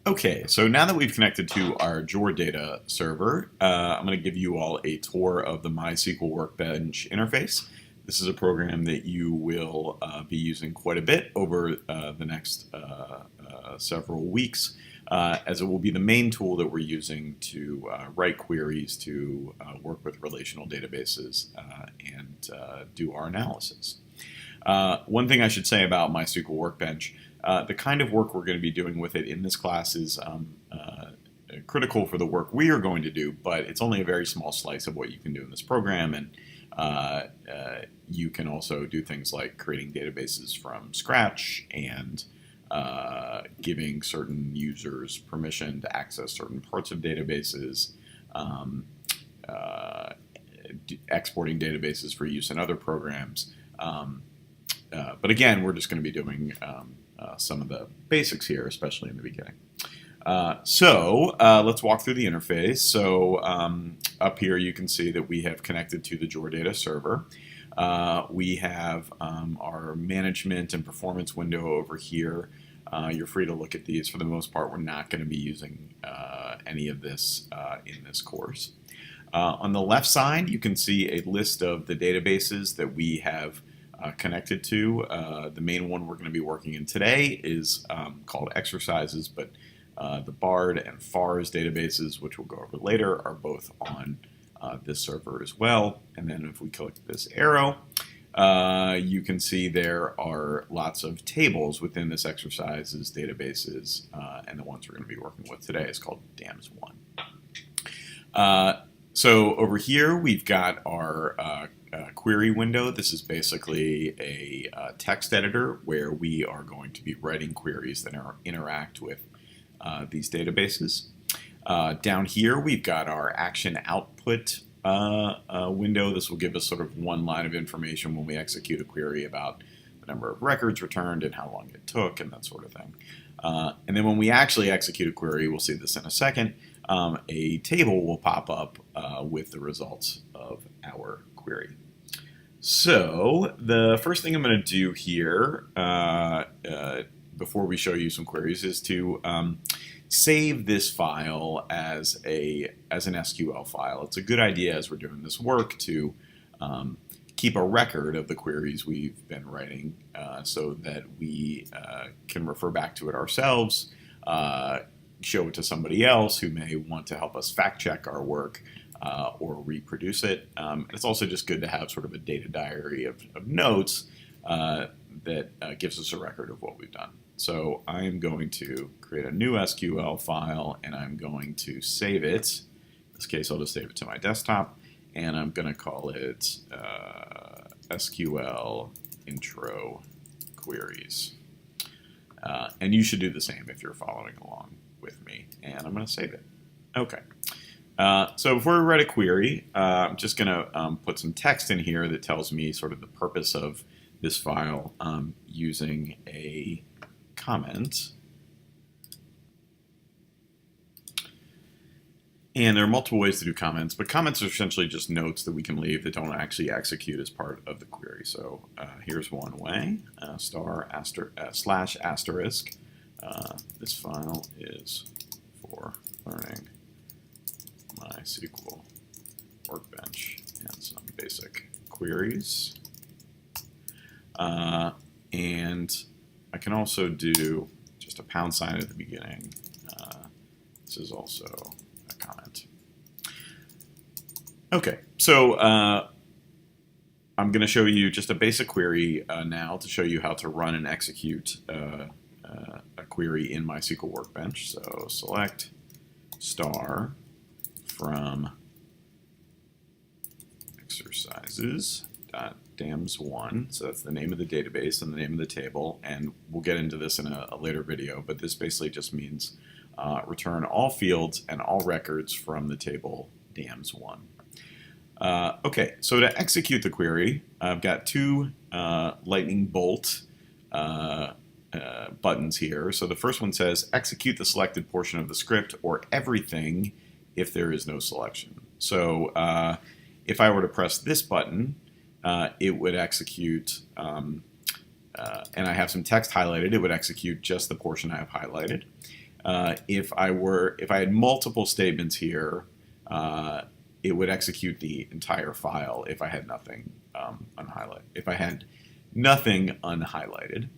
Okay, so now that we've connected to our JOR-Data server, I'm going to give you all a tour of the MySQL Workbench interface. This is a program that you will be using quite a bit over the next several weeks, as it will be the main tool that we're using to write queries to work with relational databases and do our analysis. One thing I should say about MySQL Workbench, the kind of work we're going to be doing with it in this class is critical for the work we are going to do, but it's only a very small slice of what you can do in this program, and you can also do things like creating databases from scratch and giving certain users permission to access certain parts of databases, exporting databases for use in other programs. But again, we're just going to be doing some of the basics here, especially in the beginning. So let's walk through the interface. So up here you can see that we have connected to the JOR-Data server. We have our management and performance window over here. You're free to look at these. For the most part, we're not going to be using any of this in this course. On the left side, you can see a list of the databases that we have connected to. The main one we're going to be working in today is called Exercises, but the BARD and FARS databases, which we'll go over later, are both on this server as well. And then if we click this arrow, you can see there are lots of tables within this Exercises databases, and the ones we're going to be working with today is called DAMS1. So over here we've got our query window. This is basically a text editor where we are going to be writing queries that interact with these databases. Down here we've got our action output window. This will give us sort of one line of information when we execute a query about the number of records returned and how long it took and that sort of thing. And then when we actually execute a query, we'll see this in a second, a table will pop up with the results of our query. So the first thing I'm going to do here before we show you some queries is to save this file as an SQL file. It's a good idea as we're doing this work to keep a record of the queries we've been writing so that we can refer back to it ourselves, show it to somebody else who may want to help us fact check our work or reproduce it. It's also just good to have sort of a data diary of notes that gives us a record of what we've done. So I'm going to create a new SQL file and I'm going to save it. In this case, I'll just save it to my desktop and I'm going to call it SQL intro queries. And you should do the same if you're following along with me. And I'm going to save it. Okay. So before we write a query, I'm just going to put some text in here that tells me sort of the purpose of this file using a comment. And there are multiple ways to do comments, but comments are essentially just notes that we can leave that don't actually execute as part of the query. So here's one way, /**. This file is for learning MySQL Workbench and some basic queries. And I can also do just a # at the beginning. This is also a comment. Okay, so I'm going to show you just a basic query now to show you how to run and execute a query in MySQL Workbench. So select star from exercises.dams1, so that's the name of the database and the name of the table, and we'll get into this in a later video, but this basically just means return all fields and all records from the table dams1. Okay, so to execute the query, I've got two lightning bolt buttons here. So the first one says execute the selected portion of the script or everything if there is no selection. So if I were to press this button, it would execute, and I have some text highlighted, it would execute just the portion I have highlighted. If I had multiple statements here, it would execute the entire file if I had nothing unhighlighted. If I had nothing unhighlighted.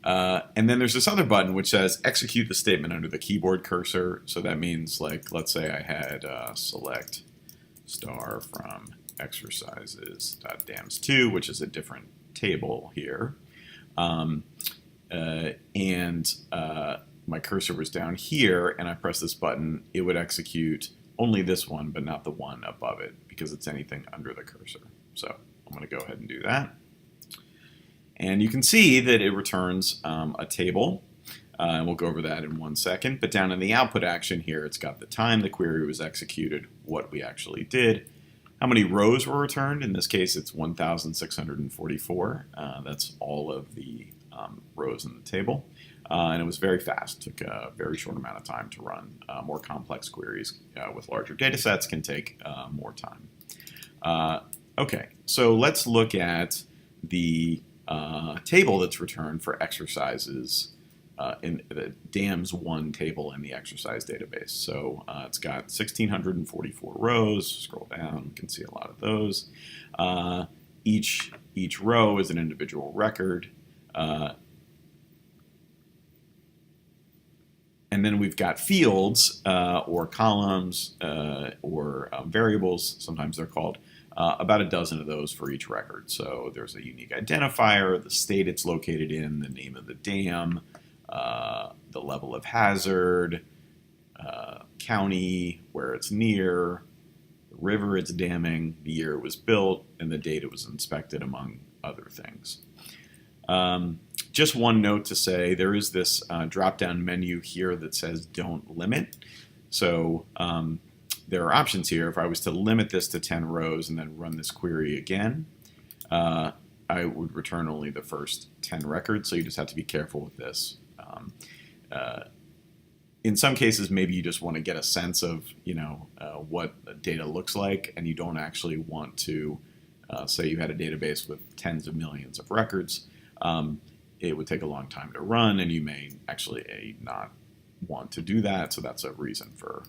And then there's this other button which says execute the statement under the keyboard cursor. So that means, like, let's say I had select star from exercises.dams2, which is a different table here. My cursor was down here, and I press this button, it would execute only this one, but not the one above it, because it's anything under the cursor. So I'm going to go ahead and do that. And you can see that it returns a table, and we'll go over that in 1 second. But down in the output action here, it's got the time the query was executed, what we actually did, how many rows were returned. In this case, it's 1,644. That's all of the rows in the table. And it was very fast. Took a very short amount of time to run. More complex queries with larger data sets can take more time. Okay, so let's look at the table that's returned for exercises in the DAMS1 table in the exercise database. So it's got 1,644 rows. Scroll down, you can see a lot of those. Each row is an individual record. And then we've got fields or columns or variables, sometimes they're called, about a dozen of those for each record. So there's a unique identifier, the state it's located in, the name of the dam, the level of hazard, county, where it's near, the river it's damming, the year it was built, and the date it was inspected, among other things. Just one note to say, there is this drop-down menu here that says don't limit. So there are options here. If I was to limit this to 10 rows and then run this query again, I would return only the first 10 records, so you just have to be careful with this. In some cases, maybe you just want to get a sense of, what data looks like, and you don't actually want to, say you had a database with tens of millions of records. It would take a long time to run, and you may actually not want to do that, so that's a reason for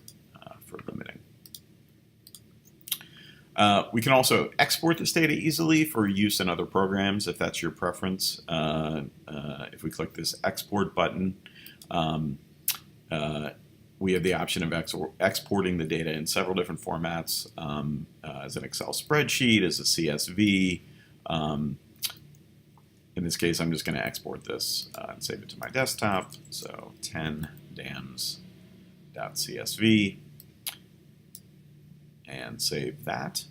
limiting. We can also export this data easily for use in other programs if that's your preference. If we click this export button, we have the option of exporting the data in several different formats, as an Excel spreadsheet, as a CSV. In this case, I'm just going to export this and save it to my desktop. So 10 dams.csv, and save that.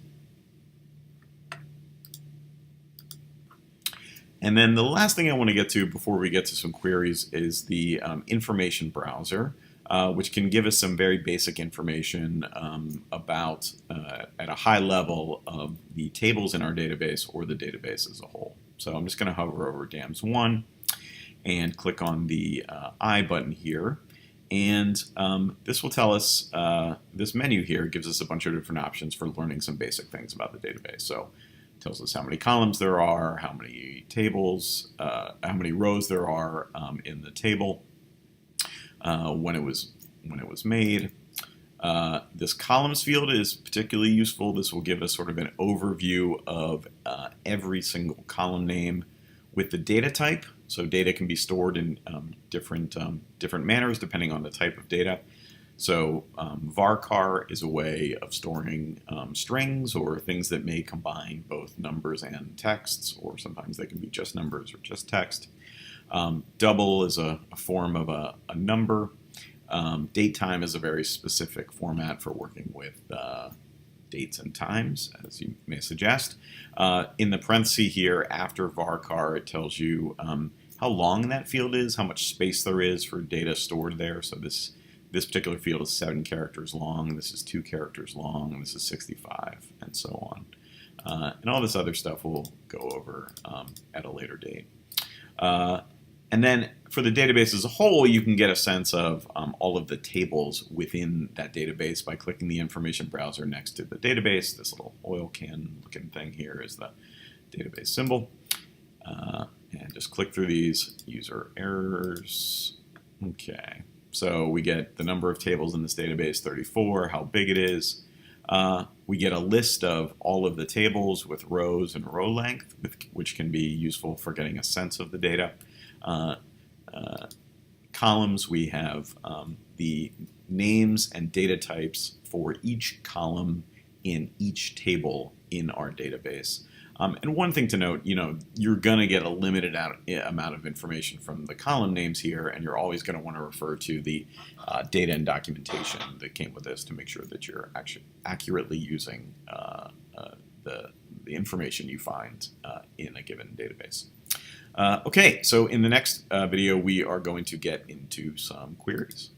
And then the last thing I want to get to before we get to some queries is the information browser, which can give us some very basic information about, at a high level, of the tables in our database or the database as a whole. So I'm just going to hover over DAMS1 and click on the I button here. And this will tell us, this menu here gives us a bunch of different options for learning some basic things about the database. So it tells us how many columns there are, how many tables, how many rows there are in the table, when it was made. This columns field is particularly useful. This will give us sort of an overview of every single column name with the data type. So data can be stored in different manners depending on the type of data. So varchar is a way of storing strings or things that may combine both numbers and texts, or sometimes they can be just numbers or just text. Double is a form of a number. Datetime is a very specific format for working with dates and times, as you may suggest. In the parenthesis here, after varchar, it tells you how long that field is, how much space there is for data stored there. So this particular field is 7 characters long, this is 2 characters long, and this is 65, and so on. And all this other stuff we'll go over at a later date. And then for the database as a whole, you can get a sense of all of the tables within that database by clicking the information browser next to the database. This little oil can looking thing here is the database symbol. And just click through these. User errors, Okay, so we get the number of tables in this database, 34, how big it is. We get a list of all of the tables with rows and row length, which can be useful for getting a sense of the data. Columns, we have the names and data types for each column in each table in our database. And one thing to note, you're going to get a limited amount of information from the column names here, and you're always going to want to refer to the data and documentation that came with this to make sure that you're actually accurately using the information you find in a given database. Okay, so in the next video, we are going to get into some queries.